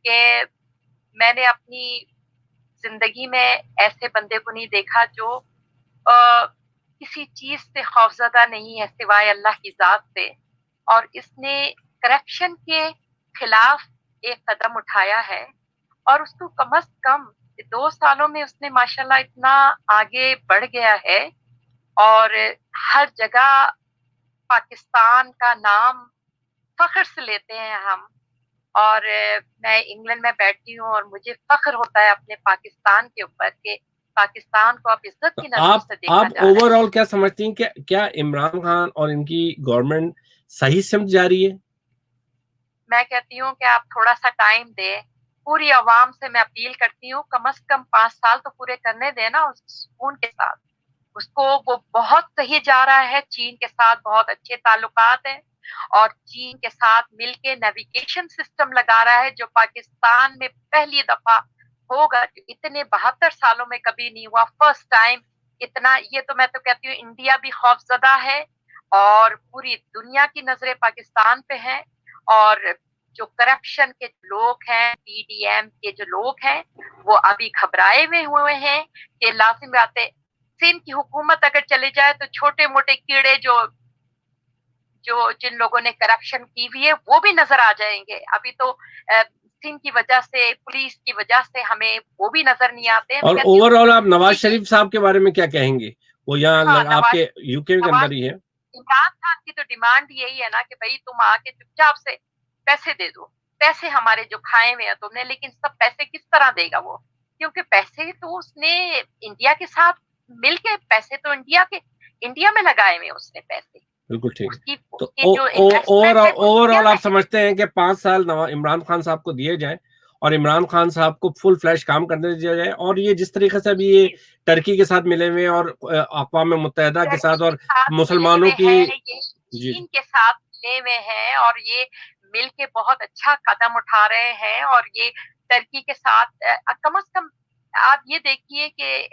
कि मैंने अपनी ज़िंदगी में ऐसे बंदे को नहीं देखा जो किसी चीज़ से खौफ़ज़दा नहीं है सिवाय अल्लाह की ज़ात से। और इसने करप्शन के खिलाफ एक कदम उठाया है, और उसको कम से कम 2 सालों में उसने माशाल्लाह इतना आगे बढ़ गया है, और हर जगह पाकिस्तान का नाम फ़ख्र से लेते हैं हम। और मैं इंग्लैंड में बैठी हूँ और मुझे फ़ख्र होता है अपने पाकिस्तान के ऊपर कि पाकिस्तान को अब इज़्ज़त तो की नज़रों से देखा आप जा रहा है। ओवरऑल क्या समझती हैं कि क्या इमरान खान और इनकी गवर्नमेंट सही सिमत जा रही है? मैं कहती हूँ कि आप थोड़ा-सा टाइम दें। पूरी अवाम से मैं अपील करती हूँ, कम से कम 5 साल तो पूरे करने दें ना उस सुकून के साथ। उसको वो बहुत सही जा रहा है, चीन के साथ बहुत अच्छे ताल्लुकात हैं, और चीन के साथ मिलके नेविगेशन सिस्टम लगा रहा है जो पाकिस्तान में पहली दफ़ा होगा, जो इतने 72 सालों में कभी नहीं हुआ, फर्स्ट टाइम इतना। ये तो मैं तो कहती हूँ इंडिया भी खौफज़दा है, और पूरी दुनिया की नज़रें पाकिस्तान पे हैं। और जो करप्शन के लोग हैं, पीडीएम के जो लोग हैं, वो अभी घबराए हुए हैं कि लाज़िम बात है, सिंध की हुकूमत अगर चली जाए तो छोटे-मोटे कीड़े जो जो जिन लोगों ने करप्शन की हुई है, वो भी नज़र आ जाएँगे। अभी तो सिंध की वजह से, पुलिस की वजह से हमें वो भी नज़र नहीं आते हैं। मैं और कहती हूँ ओवरऑल आप नवाज कि शरीफ साहब के बारे में क्या कहेंगे? वो यहाँ हाँ, आपके यूके के अंदर ही है। इमरान खान की तो डिमांड यही है ना कि भई तुम आके चुपचाप से पैसे दे दो। पैसे हमारे जो खाए हुए हैं तुमने, लेकिन सब पैसे किस तरह देगा वो? क्योंकि पैसे तो उसने इंडिया के साथ मिलके, पैसे तो इंडिया में लगाए हुए हैं उसने पैसे। बिल्कुल ठीक है। उसकी तो उसकी जो इन्वेस्टमेंट है वो इंडिया ओवरऑल में आप है। समझते हैं कि 5 साल इमरान खान साहब को दिए जाए, और इमरान खान साहब को फुल फ्लैश काम करने दिया जाए, और ये जिस तरीके से अभी ये जी, टर्की के साथ मिले हुए हैं और अक़वाम मुत्तहिदा के टर्की साथ के और साथ मिले मुसलमानों हुए की। हैं, ये जी, चीन के साथ मिले हुए हैं, और ये मिलके बहुत अच्छा कदम उठा रहे हैं। और ये टर्की के साथ कम से कम आप ये देखिए कि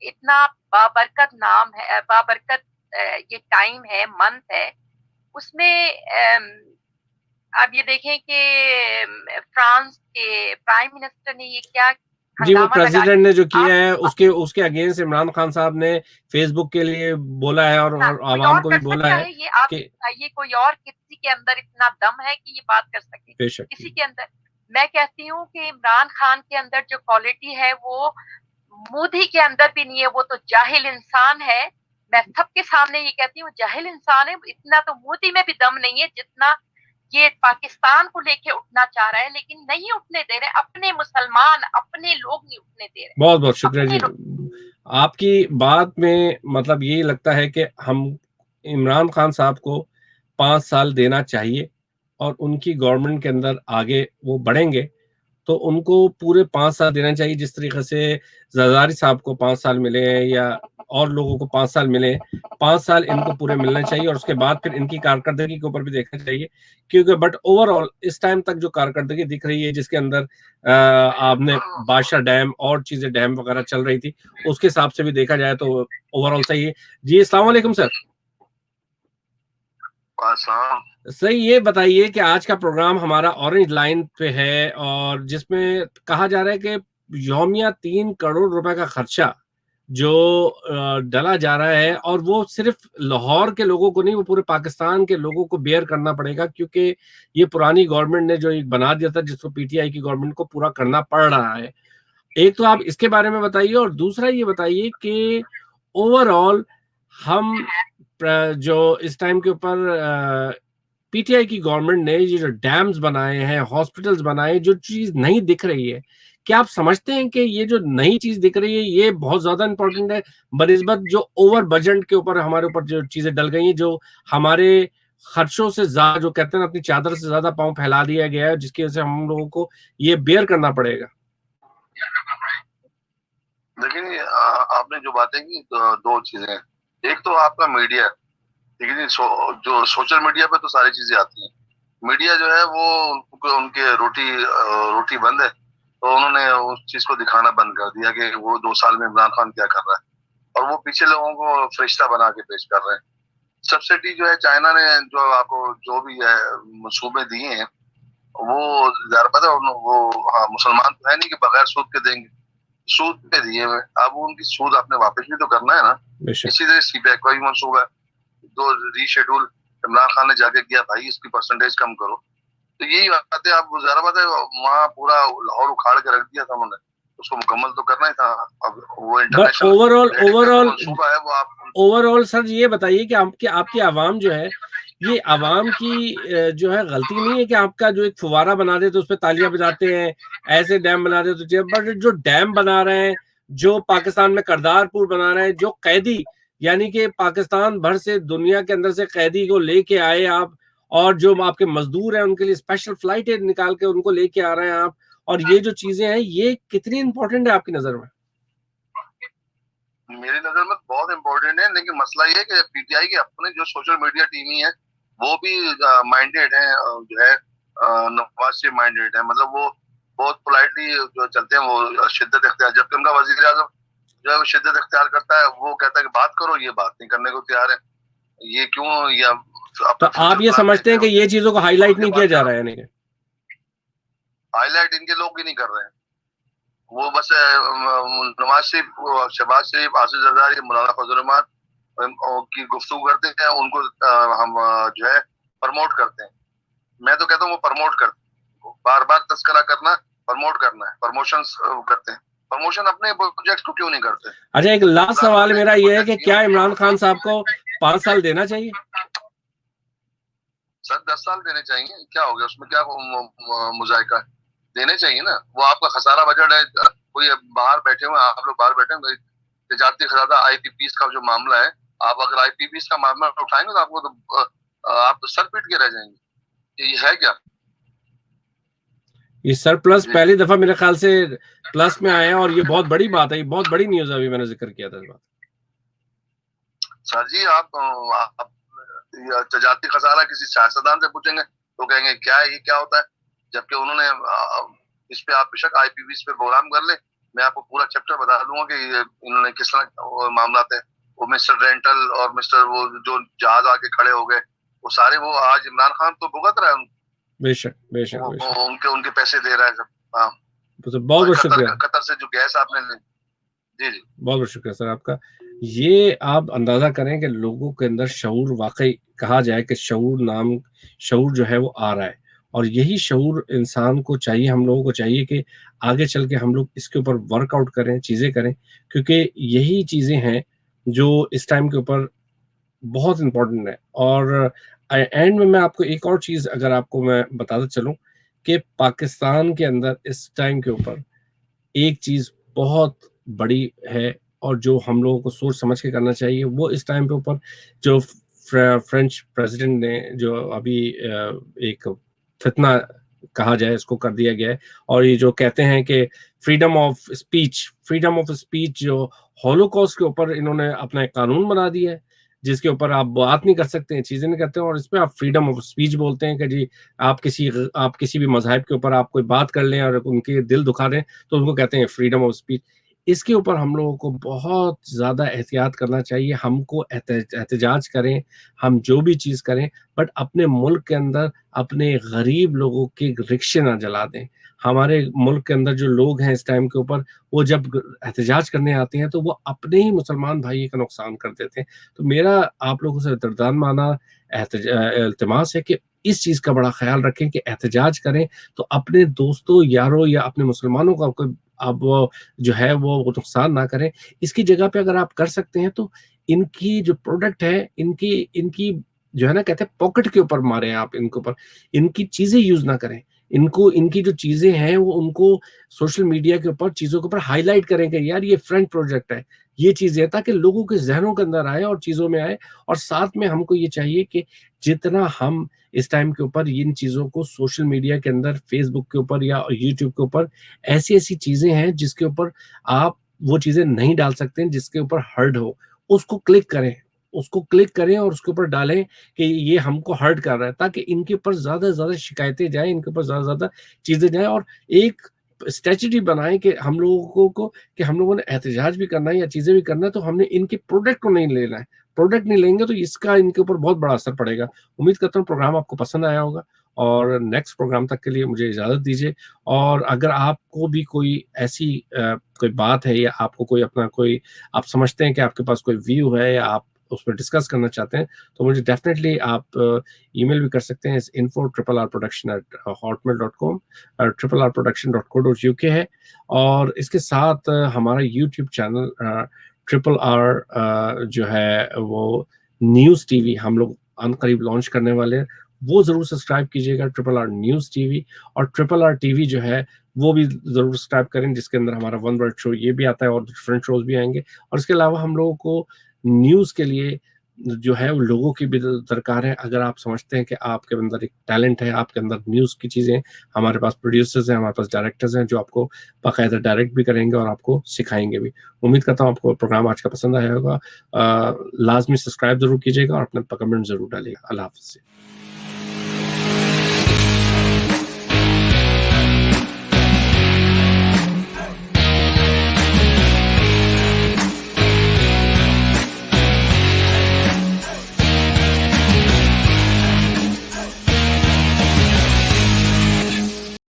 इतना बाबरकत नाम है, बाबरकत ये टाइम है, मंथ है, उसमें अब ये देखें कि फ्रांस के प्राइम मिनिस्टर ने ये क्या जी, वो हंगामा लगा प्रेसिडेंट ने जो किया है आप उसके अगेंस्ट इमरान खान साहब ने फेसबुक के लिए बोला है और कोई आवाम और को भी कर बोला सकता है है ये? आप कि बताइए, कोई और किसी के अंदर इतना दम है कि ये बात कर सके? बेशक किसी के अंदर? मैं कहती हूँ कि इमरान खान के अंदर जो क्वालिटी है वो मोदी के अंदर भी नहीं है, वो तो जाहिल इंसान है। मैं सबके सामने ये कहती हूँ जाहिल इंसान है, इतना तो मोदी में भी दम नहीं है जितना ये पाकिस्तान को लेके उठना चाह रहा है, लेकिन नहीं उठने दे रहे। अपने मुसलमान, अपने लोग नहीं उठने दे रहे। बहुत बहुत शुक्रिया अपने जी। लोग आपकी बात में मतलब यही लगता है कि हम इमरान खान साहब को 5 साल देना चाहिए और उनकी गवर्नमेंट के अंदर आगे वो बढ़ेंगे तो उनको पूरे 5 साल देना चाहिए। जिस तरीके से जरदारी साहब को 5 साल मिले हैं या और लोगों को 5 साल मिले, 5 साल इनको पूरे मिलने चाहिए और उसके बाद फिर इनकी कारकर्दगी के ऊपर भी देखना चाहिए। क्योंकि बट ओवरऑल इस टाइम तक जो कारकर्दगी दिख रही है, जिसके अंदर आपने बादशाह डैम और चीजें डैम वगैरह चल रही थी, उसके हिसाब से भी देखा जाए तो ओवरऑल सही है। जी अस्सलाम वालेकुम सर। सर ये बताइए कि आज का प्रोग्राम हमारा ऑरेंज लाइन पे है और जिसमें कहा जा रहा है कि यौमिया 3 करोड़ रुपए का खर्चा जो डला जा रहा है और वो सिर्फ लाहौर के लोगों को नहीं, वो पूरे पाकिस्तान के लोगों को बेयर करना पड़ेगा क्योंकि ये पुरानी गवर्नमेंट ने जो एक बना दिया था जिसको पीटीआई की गवर्नमेंट को पूरा करना पड़ रहा है। एक तो आप इसके बारे में बताइए और दूसरा ये बताइए कि ओवरऑल हम जो इस टाइम के ऊपर पीटीआई की गवर्नमेंट ने ये जो डैम्स बनाए हैं, हॉस्पिटल्स बनाए, जो चीज नहीं दिख रही है, क्या आप समझते हैं कि ये जो नई चीज दिख रही है ये बहुत ज्यादा इंपॉर्टेंट है बनिस्बत जो ओवर बजट के ऊपर हमारे ऊपर जो चीजें डल गई हैं, जो हमारे खर्चों से ज्यादा, जो कहते हैं अपनी चादर से ज्यादा पांव फैला दिया गया है, जिसकी वजह से हम लोगों को ये बेयर करना पड़ेगा। देखिए आपने जो बातें की दो चीजें हैं। एक तो आपका मीडिया, ठीक है जी, जो सोशल मीडिया पे तो सारी चीजें आती हैं। मीडिया जो है वो उनके रोटी बंद है तो उन्होंने उस चीज को दिखाना बंद कर दिया कि वो 2 साल में इमरान खान क्या कर रहा है, और वो पीछे लोगों को फरिश्ता बना के पेश कर रहे हैं। सब्सिडी जो है चाइना ने जो आपको जो भी है मंसूबे दिए हैं वो ज्यादा पता वो, हाँ, मुसलमान तो है नहीं कि बगैर सूद के देंगे, सूद पे दिए हुए। अब उनकी सूद आपने वापस भी तो करना है ना। इसी तरह सीपैक का भी मंसूबा है, जो रीशेड्यूल इमरान खान ने जाके किया, भाई इसकी परसेंटेज कम करो। तो यही बात है। आप जरा बात है, वहाँ पूरा लाहौर उखाड़ के रख दिया था उन्होंने, उसको मुकम्मल तो करना ही था। अब वो इंटरनेशनल ओवरऑल मंसूबा है वो आप ओवरऑल सर ये बताइए कि आपकी आवाम जो है, ये आवाम की जो है गलती नहीं है कि आपका जो एक फुवारा बना दे तो उस पर तालियां बजाते हैं, ऐसे डैम बना दे तो बट जो डैम बना रहे हैं, जो पाकिस्तान में करतारपुर बना रहे हैं, जो कैदी यानी कि पाकिस्तान भर से दुनिया के अंदर से कैदी को लेके आए आप, और जो आपके मजदूर हैं उनके लिए स्पेशल फ्लाइट निकाल के उनको लेके आ रहे हैं आप, और ये जो चीजें हैं ये कितनी इंपॉर्टेंट है आपकी नजर में? मेरी नजर में बहुत इंपॉर्टेंट है, लेकिन मसला ये है कि पीटीआई के अपने जो सोशल मीडिया टीम ही है वो भी माइंडेड है, जो है नवाज शरीफ माइंडेड है। मतलब वो बहुत पोलाइटली जो चलते हैं, वो शिद्दत इख्तियार, जबकि उनका वजीर आजम जो है वो शिद्दत इख्तियार करता है, वो कहता है कि बात करो, ये बात नहीं करने को तैयार है। ये क्यों? या तो आप ये समझते हैं कि ये चीजों को हाईलाइट नहीं किया जा रहा है? यानी हाईलाइट इनके लोग भी नहीं कर रहे हैं। वो बस नवाज शरीफ, शहबाज शरीफ, आसिफ जरदारी, मौलाना फजल रहमान की गुफ्तगू करते हैं, उनको हम जो है प्रमोट करते हैं। मैं तो कहता हूँ वो प्रमोट करते हैं, बार बार तस्करा करना, प्रमोट करना है, प्रमोशन करते हैं। प्रमोशन अपने प्रोजेक्ट को क्यों नहीं करते? अच्छा, एक लास्ट सवाल मेरा ये है कि क्या इमरान खान साहब को 5 साल देना चाहिए? सर 10 साल देने चाहिए, क्या हो गया उसमें? क्या मुजायका है? देने चाहिए ना। वो आपका खसारा बजट है, कोई बाहर बैठे हुए, आप लोग बाहर बैठे हुए, तजारती खजाना आईपीपीएस का जो मामला है, आप अगर आईपीपीएस का मामला उठाएंगे तो आपको तो आप तो सर पीट के रह जाएंगे। ये है क्या? ये सरप्लस पहली दफा मेरे ख्याल से प्लस में आया है और ये बहुत बड़ी बात है, ये बहुत बड़ी न्यूज है। अभी मैंने जिक्र किया था इस बात। सर जी आप तजारती खजाना किसी सियासतदान से पूछेंगे तो कहेंगे क्या है, ये क्या होता है, जबकि उन्होंने इस पे आप बेशक आईपीवीस पे प्रोग्राम कर ले, मैं आपको पूरा चैप्टर बता दूंगा कि इन्होंने किस तरह मामला थे। वो मिस्टर रेंटल और मिस्टर वो जो जहाज आके खड़े हो गए, वो सारे वो आज इमरान खान तो भुगत रहा है बेशक बेशक बेशक, उनके उनके पैसे दे रहा है सब। हाँ, तो बहुत बहुत शुक्रिया, कतर से जो गैस आपने जी जी बहुत बहुत शुक्रिया सर आपका। ये आप अंदाजा करें कि लोगों के अंदर शऊर, वाकई कहा जाए कि शऊर जो है वो आ रहा है, और यही शऊर इंसान को चाहिए, हम लोगों को चाहिए कि आगे चल के हम लोग इसके ऊपर वर्कआउट करें, चीज़ें करें, क्योंकि यही चीज़ें हैं जो इस टाइम के ऊपर बहुत इम्पोर्टेंट है। और एंड में मैं आपको एक और चीज़ अगर आपको मैं बताता चलूं कि पाकिस्तान के अंदर इस टाइम के ऊपर एक चीज़ बहुत बड़ी है, और जो हम लोगों को सोच समझ के करना चाहिए, वो इस टाइम के ऊपर जो फ्रेंच प्रेसिडेंट ने जो अभी एक फितना कहा जाए इसको कर दिया गया है, और ये जो कहते हैं कि फ्रीडम ऑफ स्पीच जो हॉलोकॉस्ट के ऊपर इन्होंने अपना एक कानून बना दिया है, जिसके ऊपर आप बात नहीं कर सकते हैं, चीजें नहीं करते हैं, और इसमें आप फ्रीडम ऑफ स्पीच बोलते हैं कि जी आप किसी भी मजहब के ऊपर आप कोई बात कर लें और उनके दिल दुखा दें तो उनको कहते हैं फ्रीडम ऑफ स्पीच। इसके ऊपर हम लोगों को बहुत ज़्यादा एहतियात करना चाहिए। हमको एहतजाज करें, हम जो भी चीज़ करें, बट अपने मुल्क के अंदर अपने गरीब लोगों के रिक्शे ना जला दें। हमारे मुल्क के अंदर जो लोग हैं इस टाइम के ऊपर, वो जब एहतजाज करने आते हैं तो वो अपने ही मुसलमान भाई का नुकसान कर देते हैं। तो मेरा आप लोगों से दरदारमाना इल्तिमास है कि इस चीज़ का बड़ा ख्याल रखें कि एहतजाज करें तो अपने दोस्तों, यारों या अपने मुसलमानों का कोई अब जो है वो नुकसान ना करें। इसकी जगह पे अगर आप कर सकते हैं तो इनकी जो प्रोडक्ट है, इनकी इनकी जो है ना, कहते हैं पॉकेट के ऊपर मारें आप इनके ऊपर, इनकी चीज़ें यूज़ ना करें। इनको, इनकी जो चीज़ें हैं वो उनको सोशल मीडिया के ऊपर, चीज़ों के ऊपर हाइलाइट करें कि यार ये फ्रेंच प्रोजेक्ट है, ये चीज़ें हैं, ताकि लोगों के ज़हनों के अंदर आए और चीज़ों में आए। और साथ में हमको ये चाहिए कि जितना हम इस टाइम के ऊपर इन चीज़ों को सोशल मीडिया के अंदर, फेसबुक के ऊपर या यूट्यूब के ऊपर, ऐसी-ऐसी चीज़ें हैं जिसके ऊपर आप वो चीज़ें नहीं डाल सकते हैं, जिसके ऊपर हर्ट हो, उसको क्लिक करें और उसके ऊपर डालें कि ये हमको हर्ट कर रहा है, ताकि इनके ऊपर ज़्यादा से ज़्यादा शिकायतें जाएँ, इनके ऊपर ज़्यादा से ज़्यादा चीज़ें जाएँ, और एक स्ट्रैटेजी बनाएँ कि हम लोगों को कि हम लोगों ने एहतजाज भी करना है या चीज़ें भी करना है, तो हमने इनके प्रोडक्ट को नहीं लेना है। प्रोडक्ट नहीं लेंगे तो इसका इनके ऊपर बहुत बड़ा असर पड़ेगा। उम्मीद करता हूँ प्रोग्राम आपको पसंद आया होगा, और नेक्स्ट प्रोग्राम तक के लिए मुझे इजाज़त दीजिए। और अगर आपको भी कोई ऐसी कोई बात है, या आपको कोई अपना कोई आप समझते हैं कि आपके पास कोई व्यू है, या आप उस पर डिस्कस करना चाहते हैं, तो मुझे डेफिनेटली आप ईमेल भी कर सकते हैं। info@rrproduction@hotmail.com, rrproduction.co.uk है। और इसके साथ हमारा यूट्यूब चैनल RRR जो है वो न्यूज़ टीवी हम लोग अनकरीब लॉन्च करने वाले हैं, वो ज़रूर सब्सक्राइब कीजिएगा, RRR न्यूज़ टीवी। और RRR टीवी जो है वो भी ज़रूर सब्सक्राइब करें, जिसके अंदर हमारा वन वर्ल्ड शो ये भी आता है और डिफरेंट शोज़ भी आएंगे। और इसके अलावा हम लोगों को न्यूज़ के लिए जो है वो लोगों की भी दरकार है। अगर आप समझते हैं कि आपके अंदर एक टैलेंट है, आपके अंदर न्यूज़ की चीज़ें, हमारे पास प्रोड्यूसर्स हैं, हमारे पास डायरेक्टर्स हैं जो आपको बाकायदा डायरेक्ट भी करेंगे और आपको सिखाएंगे भी। उम्मीद करता हूँ आपको प्रोग्राम आज का पसंद आया होगा। लाजमी सब्सक्राइब जरूर कीजिएगा और अपना कमेंट जरूर डालिएगा। अल्लाह हाफ़िज़।